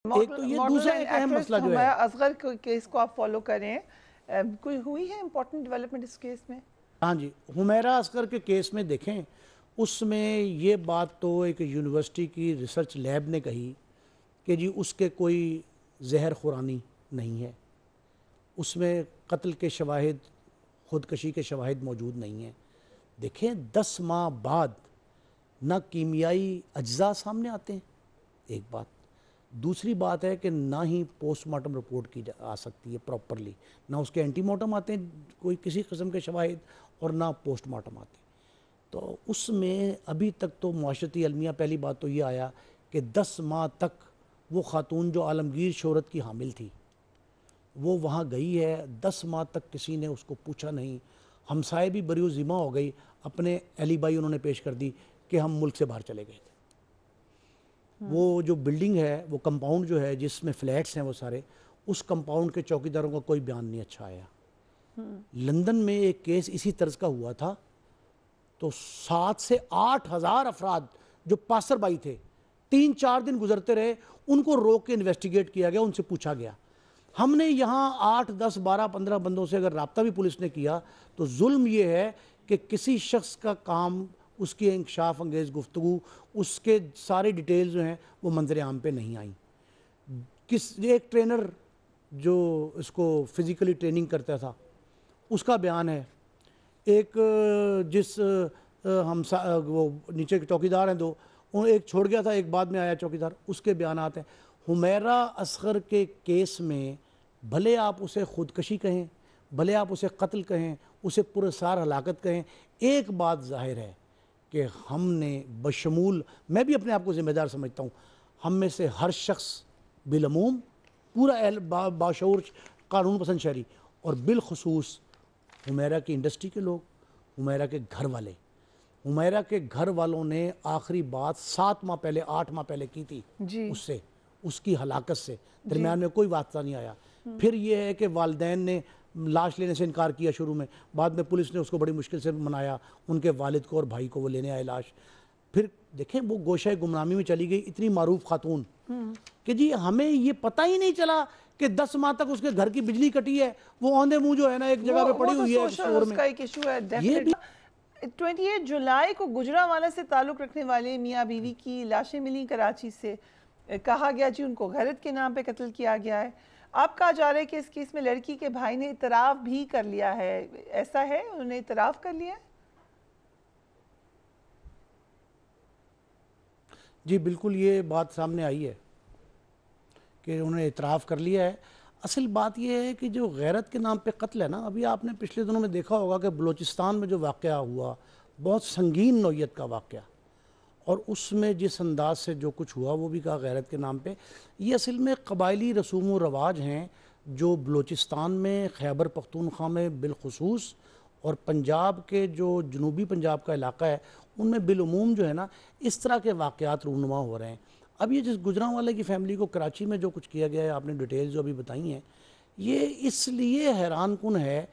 ایک تو یہ دوسرا ایک اہم مسئلہ جو ہے اصغر کیس کو آپ فالو کریں، کوئی ہوئی ہے امپورٹنٹ ڈیولپمنٹ اس کیس میں؟ ہاں جی، حمیرہ اصغر کے کیس میں دیکھیں، اس میں یہ بات تو ایک یونیورسٹی کی ریسرچ لیب نے کہی کہ جی اس کے کوئی زہر خورانی نہیں ہے، اس میں قتل کے شواہد، خودکشی کے شواہد موجود نہیں ہیں۔ دیکھیں 10 ماہ بعد نہ کیمیائی اجزاء سامنے آتے ہیں، ایک بات۔ دوسری بات ہے کہ نہ ہی پوسٹ مارٹم رپورٹ کی آ سکتی ہے پراپرلی، نہ اس کے اینٹی مارٹم آتے ہیں کوئی کسی قسم کے شواہد، اور نہ پوسٹ مارٹم آتے ہیں۔ تو اس میں ابھی تک تو معاشرتی المیہ پہلی بات تو یہ آیا کہ 10 ماہ تک وہ خاتون جو عالمگیر شہرت کی حامل تھی وہ وہاں گئی ہے، 10 ماہ تک کسی نے اس کو پوچھا نہیں۔ ہمسائے بھی بری و ذمہ ہو گئی، اپنے ایلیبائی انہوں نے پیش کر دی کہ ہم ملک سے باہر چلے گئے تھے۔ وہ جو بلڈنگ ہے، وہ کمپاؤنڈ جو ہے جس میں فلیٹس ہیں وہ سارے، اس کمپاؤنڈ کے چوکیداروں کا کوئی بیان نہیں اچھا آیا۔ لندن میں ایک کیس اسی طرز کا ہوا تھا، تو 7 سے 8 ہزار افراد جو پاسر بائی تھے 3-4 دن گزرتے رہے، ان کو روک کے انویسٹیگیٹ کیا گیا، ان سے پوچھا گیا۔ ہم نے یہاں 8 10 12 15 بندوں سے اگر رابطہ بھی پولیس نے کیا تو ظلم یہ ہے کہ کسی شخص کا کام، اس کی انکشاف انگیز گفتگو، اس کے سارے ڈیٹیلز جو ہیں وہ منظر عام پہ نہیں آئیں۔ ایک ٹرینر جو اس کو فزیکلی ٹریننگ کرتا تھا اس کا بیان ہے، ایک جس وہ نیچے کے چوکیدار ہیں دو، ایک چھوڑ گیا تھا، ایک بعد میں آیا چوکیدار، اس کے بیانات ہیں۔ حمیرہ اصغر کے کیس میں بھلے آپ اسے خودکشی کہیں، بھلے آپ اسے قتل کہیں، اسے پراسرار ہلاکت کہیں، ایک بات ظاہر ہے کہ ہم نے بشمول، میں بھی اپنے آپ کو ذمہ دار سمجھتا ہوں، ہم میں سے ہر شخص بالعموم، پورا باشعور قانون پسند شہری، اور بالخصوص حمیرہ کی انڈسٹری کے لوگ، حمیرہ کے گھر والے، حمیرہ کے گھر والوں نے آخری بات 7 ماہ پہلے 8 ماہ پہلے کی تھی اس سے، اس کی ہلاکت سے درمیان میں کوئی واسطہ نہیں آیا۔ پھر یہ ہے کہ والدین نے لاش لینے سے انکار کیا شروع میں، بعد میں پولیس نے اس کو بڑی مشکل سے منایا، ان کے والد کو اور بھائی کو وہ لینے آئے لاش۔ پھر دیکھیں وہ گوشہ گمنامی میں چلی گئی، اتنی معروف خاتون کہ جی ہمیں یہ پتہ ہی نہیں چلا کہ 10 ماہ تک اس کے گھر کی بجلی کٹی ہے، وہ اوندے منہ جو ہے نا ایک جگہ پہ پڑی ہوئی ہے اسٹور میں۔ ایک ایشو ہے ڈیفینیٹلی۔ 28 جولائی کو گجرانوالہ سے تعلق رکھنے والے میاں بیوی کی لاشیں ملی کراچی سے، کہا گیا جی ان کو غیرت کے نام پہ قتل کیا گیا ہے۔ آپ کہا جا رہا ہے کہ اس کیس میں لڑکی کے بھائی نے اعتراف بھی کر لیا ہے، ایسا ہے؟ انہوں نے اعتراف کر لیا ہے؟ جی بالکل، یہ بات سامنے آئی ہے کہ انہوں نے اعتراف کر لیا ہے۔ اصل بات یہ ہے کہ جو غیرت کے نام پہ قتل ہے نا، ابھی آپ نے پچھلے دنوں میں دیکھا ہوگا کہ بلوچستان میں جو واقعہ ہوا بہت سنگین نوعیت کا واقعہ، اور اس میں جس انداز سے جو کچھ ہوا وہ بھی کہا غیرت کے نام پہ۔ یہ اصل میں قبائلی رسوم و رواج ہیں جو بلوچستان میں، خیبر پختونخوا میں بالخصوص، اور پنجاب کے جو جنوبی پنجاب کا علاقہ ہے ان میں بالعموم جو ہے نا اس طرح کے واقعات رونما ہو رہے ہیں۔ اب یہ جس گجرانوالے کی فیملی کو کراچی میں جو کچھ کیا گیا ہے، آپ نے ڈیٹیلز جو ابھی بتائی ہیں، یہ اس لیے حیران کن ہے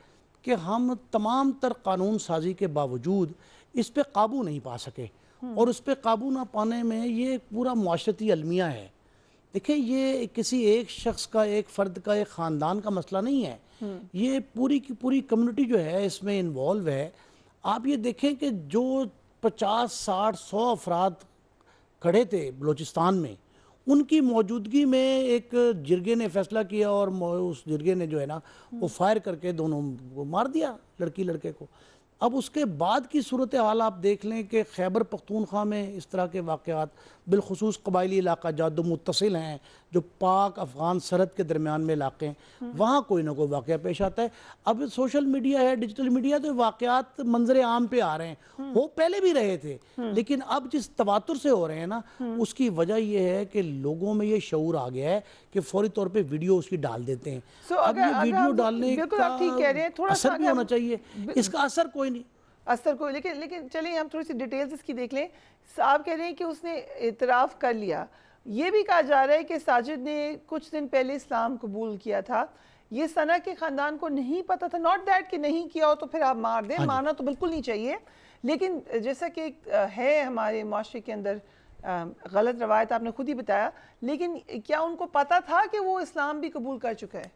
کہ ہم تمام تر قانون سازی کے باوجود اس پہ قابو نہیں پا سکے، اور اس پہ قابو نہ پانے میں یہ پورا معاشرتی المیہ ہے۔ دیکھیں یہ کسی ایک شخص کا، ایک فرد کا، ایک خاندان کا مسئلہ نہیں ہے، یہ پوری کی پوری کمیونٹی جو ہے اس میں انوالو ہے۔ آپ یہ دیکھیں کہ جو 50 60 100 افراد کھڑے تھے بلوچستان میں، ان کی موجودگی میں ایک جرگے نے فیصلہ کیا، اور اس جرگے نے جو ہے نا وہ فائر کر کے دونوں کو مار دیا، لڑکی لڑکے کو۔ اب اس کے بعد کی صورتحال آپ دیکھ لیں کہ خیبر پختونخوا میں اس طرح کے واقعات، بالخصوص قبائلی علاقہ جات متصل ہیں جو پاک افغان سرحد کے درمیان میں علاقے ہیں، وہاں کوئی نہ کوئی واقعہ پیش آتا ہے۔ اب سوشل میڈیا ہے، ڈیجیٹل میڈیا، تو واقعات منظر عام پہ آ رہے ہیں، وہ پہلے بھی رہے تھے، لیکن اب جس تواتر سے ہو رہے ہیں نا، اس کی وجہ یہ ہے کہ لوگوں میں یہ شعور آ گیا ہے کہ فوری طور پہ ویڈیو اس کی ڈال دیتے ہیں۔ اب یہ ویڈیو ڈالنے کا اثر بھی ہونا چاہیے، اس کا اثر کوئی نہیں، اثر کوئی، لیکن چلیں ہم تھوڑی سی ڈیٹیلز اس کی دیکھ لیں۔ آپ کہہ رہے ہیں کہ اس نے اعتراف کر لیا، یہ بھی کہا جا رہا ہے کہ ساجد نے کچھ دن پہلے اسلام قبول کیا تھا، یہ ثنا کے خاندان کو نہیں پتا تھا، ناٹ دیٹ کہ نہیں کیا ہو تو پھر آپ مار دیں، مارنا تو بالکل نہیں چاہیے، لیکن جیسا کہ ہے ہمارے معاشرے کے اندر غلط روایت آپ نے خود ہی بتایا، لیکن کیا ان کو پتا تھا کہ وہ اسلام بھی قبول کر چکا ہے؟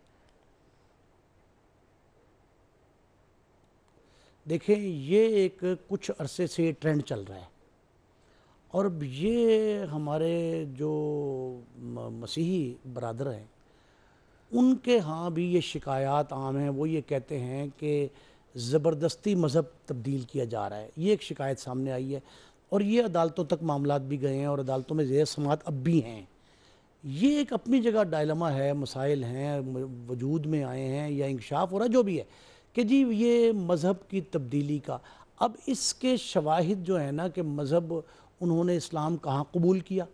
دیکھیں یہ ایک کچھ عرصے سے ٹرینڈ چل رہا ہے، اور یہ ہمارے جو مسیحی برادر ہیں ان کے ہاں بھی یہ شکایات عام ہیں. وہ یہ کہتے ہیں کہ زبردستی مذہب تبدیل کیا جا رہا ہے. یہ ایک شکایت سامنے آئی ہے، اور یہ عدالتوں تک معاملات بھی گئے ہیں اور عدالتوں میں زیر سماعت اب بھی ہیں. یہ ایک اپنی جگہ ڈائلما ہے، مسائل ہیں، وجود میں آئے ہیں یا انکشاف ہو رہا ہے جو بھی ہے کہ جی یہ مذہب کی تبدیلی کا. اب اس کے شواہد جو ہیں نا کہ مذہب انہوں نے اسلام کہاں قبول کیا،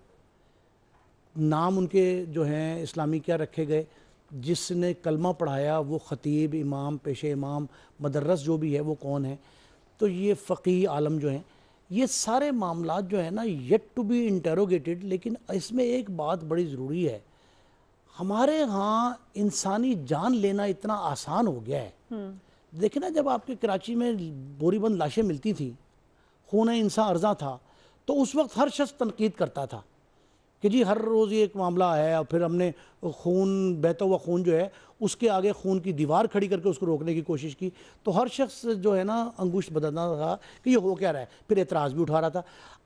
نام ان کے جو ہیں اسلامی کیا رکھے گئے، جس نے کلمہ پڑھایا وہ خطیب، امام، پیش امام، مدرس جو بھی ہے وہ کون ہے، تو یہ فقیہ عالم جو ہیں. یہ سارے معاملات جو ہیں نا یٹ ٹو بی انٹروگیٹڈ. لیکن اس میں ایک بات بڑی ضروری ہے، ہمارے ہاں انسانی جان لینا اتنا آسان ہو گیا ہے. دیکھیں نا جب آپ کے کراچی میں بوری بند لاشیں ملتی تھیں، خون انسان ارزاں تھا، تو اس وقت ہر شخص تنقید کرتا تھا کہ جی ہر روز یہ ایک معاملہ ہے، اور پھر ہم نے خون، بہتا ہوا خون جو ہے اس کے آگے خون کی دیوار کھڑی کر کے اس کو روکنے کی کوشش کی. تو ہر شخص جو ہے نا انگشت بدلنا تھا کہ یہ ہو کیا رہا ہے، پھر اعتراض بھی اٹھا رہا تھا.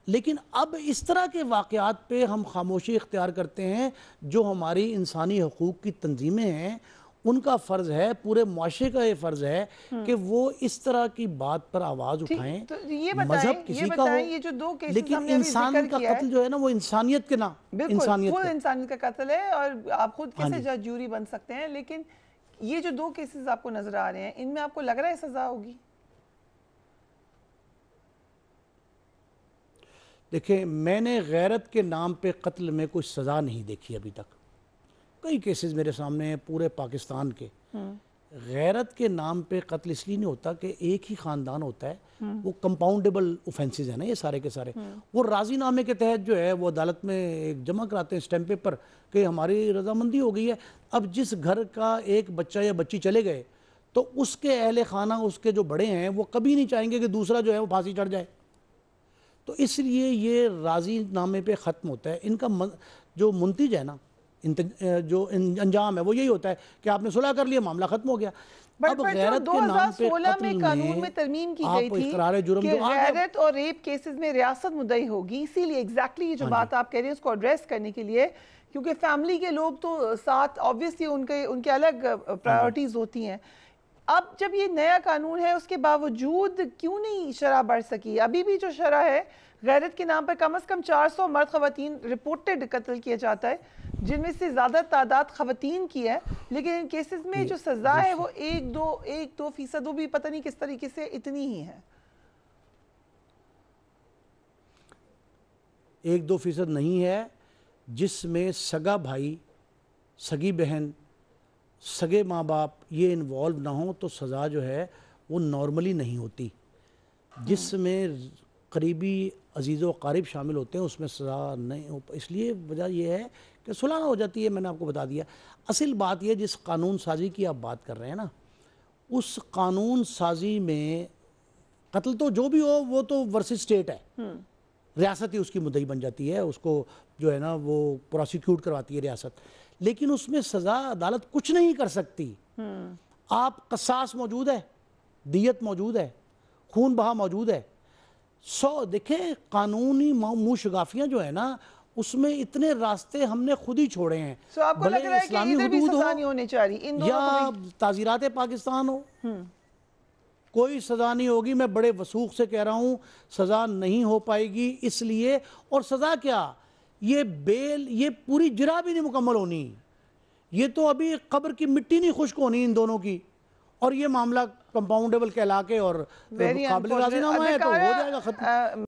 لیکن اب اس طرح کے واقعات پہ ہم خاموشی اختیار کرتے ہیں. جو ہماری انسانی حقوق کی تنظیمیں ہیں ان کا فرض ہے، پورے معاشرے کا یہ فرض ہے کہ وہ اس طرح کی بات پر آواز اٹھائیں. تو یہ مذہب کسی کا ہو، یہ جو دو کیسز لیکن ہم نے ابھی انسان ذکر کا کیا ہے، قتل جو ہے نا وہ انسانیت کے نام، بالکل انسانیت فل کا. انسانیت کا قتل ہے، اور آپ خود ہاں کیسے جی. جج جوری بن سکتے ہیں. لیکن یہ جو دو کیسز آپ کو نظر آ رہے ہیں، ان میں آپ کو لگ رہا ہے سزا ہوگی؟ دیکھیں میں نے غیرت کے نام پہ قتل میں کوئی سزا نہیں دیکھی ابھی تک. کئی کیسز میرے سامنے ہیں پورے پاکستان کے. غیرت کے نام پہ قتل اس لیے نہیں ہوتا کہ ایک ہی خاندان ہوتا ہے، وہ کمپاؤنڈیبل اوفینسز ہیں نا یہ سارے کے سارے. وہ راضی نامے کے تحت جو ہے وہ عدالت میں ایک جمع کراتے ہیں اسٹیمپ پیپر کہ ہماری رضامندی ہو گئی ہے. اب جس گھر کا ایک بچہ یا بچی چلے گئے تو اس کے اہل خانہ، اس کے جو بڑے ہیں، وہ کبھی نہیں چاہیں گے کہ دوسرا جو ہے وہ پھانسی چڑھ جائے. تو اس لیے یہ راضی نامے پہ ختم ہوتا ہے. ان کا جو منتج ہے نا، جو انجام ہے وہ یہی ہوتا ہے کہ آپ نے صلح کر لیا، معاملہ ختم ہو گیا. اب غیرت کے نام پہ 2016 قتل میں قانون میں ترمیم کی گئی آپ تھی اقرار جرم کہ جو آ گیا. غیرت اور ریپ کیسز میں ریاست مدعی ہوگی. اسی لیے ایگزیکٹلی یہ جو بات آپ کہہ رہے ہیں اس کو ایڈریس کرنے کے لیے، کیونکہ فیملی کے لوگ تو ساتھ آبویسلی ان کے الگ پرائیورٹیز ہوتی ہیں. اب جب یہ نیا قانون ہے اس کے باوجود کیوں نہیں شرح بڑھ سکی؟ ابھی بھی جو شرح ہے غیرت کے نام پر کم از کم 400 مرد خواتین رپورٹڈ قتل کیا جاتا ہے، جن میں سے زیادہ تعداد خواتین کی ہے. لیکن ان کیسز میں جو سزا ہے وہ 1-2% وہ بھی پتہ نہیں کس طریقے سے اتنی ہی ہے. 1-2% نہیں ہے. جس میں سگا بھائی، سگی بہن، سگے ماں باپ یہ انوالو نہ ہوں تو سزا جو ہے وہ نارملی نہیں ہوتی. جس میں قریبی عزیز و قارب شامل ہوتے ہیں اس میں سزا نہیں ہو. اس لیے وجہ یہ ہے کہ صلح نہ ہو جاتی ہے. میں نے آپ کو بتا دیا. اصل بات یہ جس قانون سازی کی آپ بات کر رہے ہیں نا، اس قانون سازی میں قتل تو جو بھی ہو وہ تو ورسز اسٹیٹ ہے، ریاست ہی اس کی مدعی بن جاتی ہے، اس کو جو ہے نا وہ پروسیکیوٹ کرواتی ہے ریاست. لیکن اس میں سزا عدالت کچھ نہیں کر سکتی. آپ قصاص موجود ہے، دیت موجود ہے، خون بہا موجود ہے. دیکھیں قانونی منہ شگافیاں جو ہے نا اس میں اتنے راستے ہم نے خود ہی چھوڑے ہیں. آپ کو لگ رہا ہے کہ ادھر بھی سزا نہیں ہونی چاہیے یا تعزیرات پاکستان ہو، کوئی سزا نہیں ہوگی. میں بڑے وثوق سے کہہ رہا ہوں سزا نہیں ہو پائے گی. اس لیے، اور سزا کیا، یہ بیل، یہ پوری جرح بھی نہیں مکمل ہونی. یہ تو ابھی قبر کی مٹی نہیں خشک ہونی ان دونوں کی، اور یہ معاملہ کمپاؤنڈیبل کہلا کے اور قابل راضی نامہ ہے تو ہو جائے گا ختم.